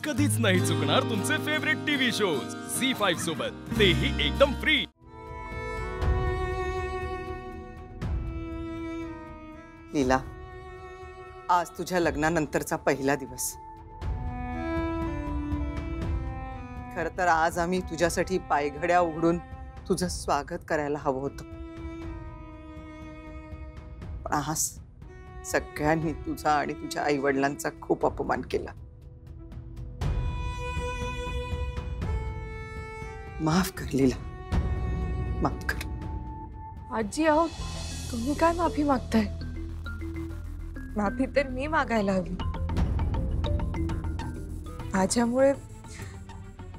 कधीच नाही चुकणार तुमचे फेवरेट टीव्ही शोज झी5 सोबत, तेही एकदम फ्री। लीला, आज तुझ्या लग्नानंतरचा पहिला दिवस। खरं तर आज आम्ही तुझ्यासाठी पायघड्या उघडून तुझं स्वागत करायला हवं होतं, पण आज सगळ्यांनी तुझा आणि तुझ्या आईवडिलांचा खूप अपमान केला। माफ कर लीला, माफ कर। आजी अहो, तुम्ही काय माफी मागताय? माफी तर मी मागायला हवी। माझ्यामुळे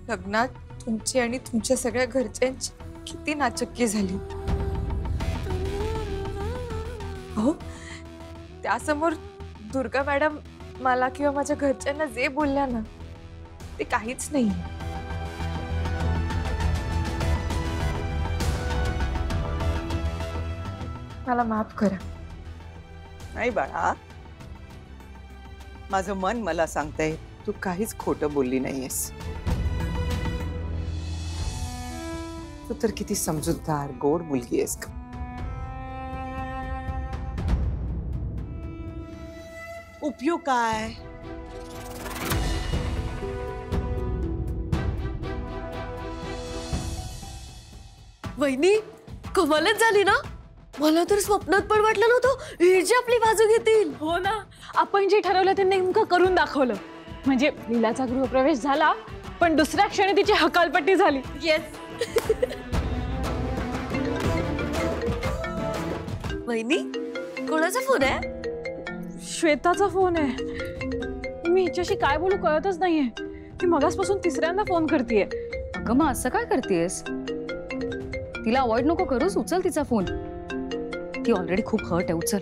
लग्नात तुमची आणि तुमच्या सगळ्या घरच्यांची किती नाचक्की झाली। हो, त्यासमोर दुर्गा मॅडम मला किंवा माझ्या घरच्यांना जे बोलल्या ना, ते काहीच नाही। मला माफ करा। नाही बाळा, माझं मन मला सांगतंय तू काहीच खोटं बोलली नाहीयेस। तू तर किती समजूतदार गोड मुलगी आहेस का। उपयोग काय? वहिनी, कमालच झाली ना। मला तर स्वप्नात पण वाटलं नव्हतं ही जी आपली बाजू घेतील। हो ना, आपण जे ठरवलं ते नेमकं करून दाखवलं। म्हणजे लीलाचा गृहप्रवेश झाला, पण दुसऱ्या क्षणी तिची हकालपट्टी झाली। येस। वहिनी, कोणाचा फोन आहे? श्वेताचा फोन आहे। मी हिच्याशी काय बोलू कळतच नाहीये। ती मगासपासून तिसऱ्यांदा फोन करतेय। अगं मग असं काय करतेयस? तिला अवॉइड नको करूस, उचल तिचा फोन। ती ऑलरेडी खूप हर्ट आहे, उचल।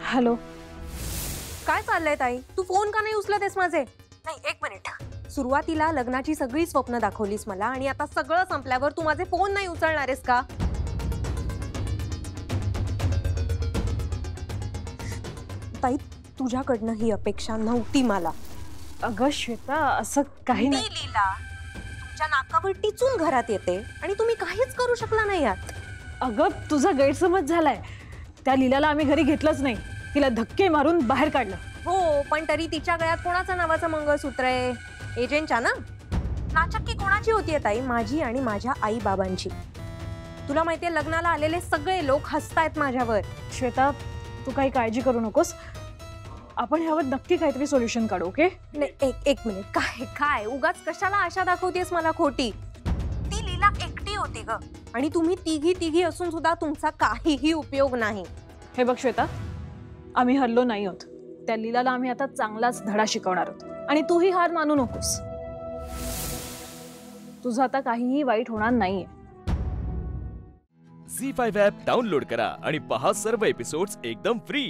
हॅलो, काय चाललंय ताई? तू फोन का नाही उचलतेस माझे? नाही, एक मिनिट। सुरुवातीला लग्नाची सगळी स्वप्न दाखवलीस मला, आणि आता सगळं संपल्यावर तू माझे फोन नाही उचलणारेस का? ताई, तुझ्याकडनं ही अपेक्षा नव्हती मला। अगं श्वेता, असं काही नाही। लीला, तुमच्या नाकावर टिचून घरात येते आणि तुम्ही काहीच करू शकला नाही यात। अगं तुझा गैरसमज झालाय। त्या लीलाला आम्ही घरी घेतलंच नाही, तिला धक्के मारून बाहेर काढलं। हो, पण तरी तिच्या गळ्यात कोणाचं नावाचं मंगळसूत्र आहे? एजंटच्या ना? नाचक्की कोणाची होतीये ताई? माझी आणि माझ्या आई बाबांची। तुला माहितीये, लग्नाला आलेले सगळे लोक हसतायत माझ्यावर। श्वेता, तू काही काळजी करू नकोस, आपण ह्यावर नक्की काहीतरी सोल्युशन काढू, ओके? नाही, एक मिनिट। काय काय उगाच कशाला आशा दाखवतेस मला खोटी? ती लीला एकटी होती ग, आणि तुम्ही तिघी असून सुद्धा तुमचा काहीही उपयोग नाही। हे बघ श्वेता, आम्ही हरलो नाही आहोत। त्या लीलाला आम्ही आता चांगलाच धडा शिकवणार आहोत, आणि तूही हार मानू नकोस। तुझं आता काहीही वाईट होणार नाहीये। झी5 ॲप डाउनलोड करा आणि पहा सर्व एपिसोड्स एकदम फ्री।